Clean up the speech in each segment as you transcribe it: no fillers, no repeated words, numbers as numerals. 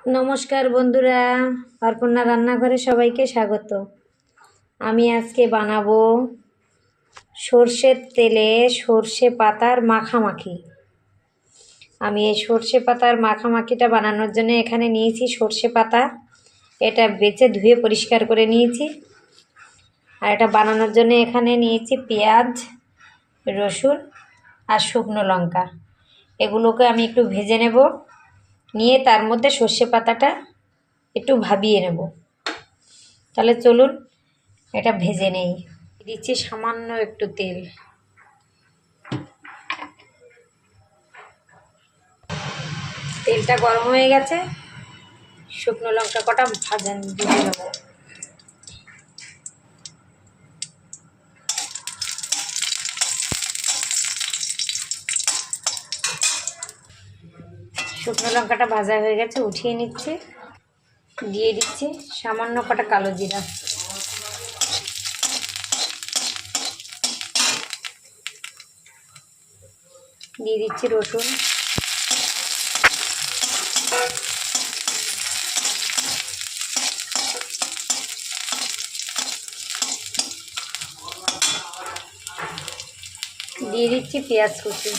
নমস্কার বন্ধুরা, অর্পণা রান্নাঘরে সবাইকে স্বাগত। আমি আজকে বানাবো সর্ষের তেলে সর্ষে পাতার মাখামাখি। আমি এই সর্ষে পাতার মাখামাখিটা বানানোর জন্য এখানে নিয়েছি সর্ষে পাতা। এটা বেছে ধুয়ে পরিষ্কার করে নিয়েছি। আর এটা বানানোর জন্য এখানে নিয়েছি পেঁয়াজ, রসুন আর শুকনো লঙ্কা। এগুলোকে আমি একটু ভেজে নেব, নিয়ে তার মধ্যে সর্ষে পাতাটা একটু ভাবিয়ে নেব। তাহলে চলুন এটা ভেজে নেই। দিচ্ছি সামান্য একটু তেল। তেলটা গরম হয়ে গেছে, শুকনো লঙ্কা কটা ভাজা দিয়ে নেব। শুকনো লঙ্কাটা ভাজা হয়ে গেছে, উঠিয়ে নিচ্ছি। দিয়ে দিচ্ছি সামান্য কটা কালো জিরা। দিয়ে দিচ্ছি রসুন। দিয়ে দিচ্ছি পেঁয়াজ কুচি।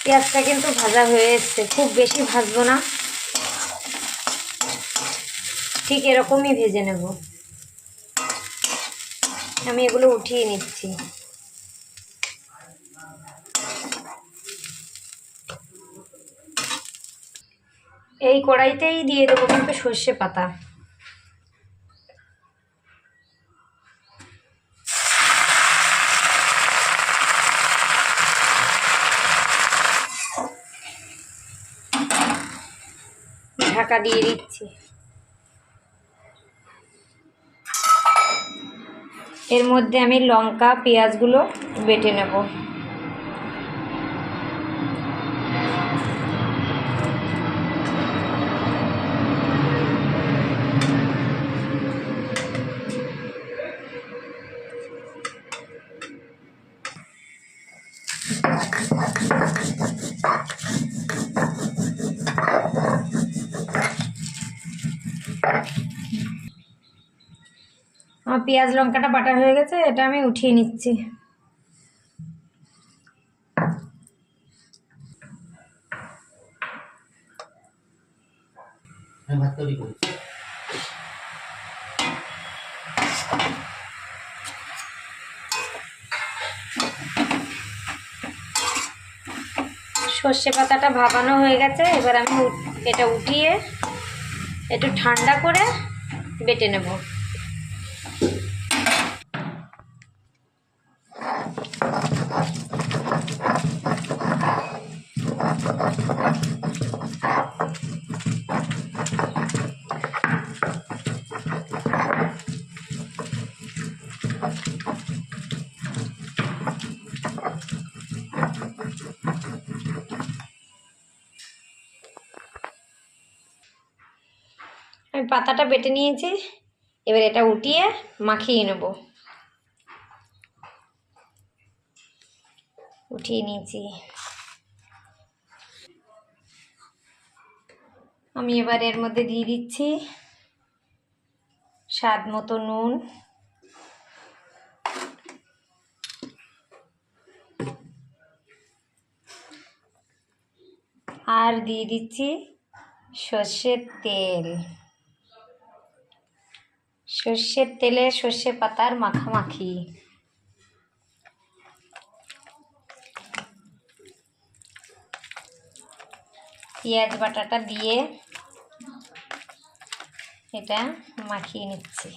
পেঁয়াজটা কিন্তু ভাজা হয়ে এসছে, খুব বেশি ভাজবো না, ঠিক এরকমই ভেজে নেব। আমি এগুলো উঠিয়ে নিচ্ছি। এই কড়াইতেই দিয়ে দেবো কিন্তু সর্ষে পাতা। ঢাকা দিয়ে দিচ্ছি। এর মধ্যে আমি লঙ্কা পেঁয়াজগুলো বেটে নেব। আমার পেঁয়াজ লঙ্কাটা বাটা হয়ে গেছে, এটা আমি উঠিয়ে নিচ্ছি। সর্ষে পাতাটা ভাপানো হয়ে গেছে, এবার আমি এটা উঠিয়ে একটু ঠান্ডা করে বেটে নেব। আমি পাতাটা বেটে নিয়েছি, এবার এটা উঠিয়ে মাখিয়ে নেব। উঠিয়ে নিয়েছি। আমি এবার এর মধ্যে দিয়ে দিচ্ছি স্বাদ মতো নুন, আর দিয়ে দিচ্ছি সর্ষের তেল। সর্ষের তেলে সর্ষে পাতার মাখামাখি। পেঁয়াজ বাটাটা দিয়ে এটা মাখিয়ে নিচ্ছি।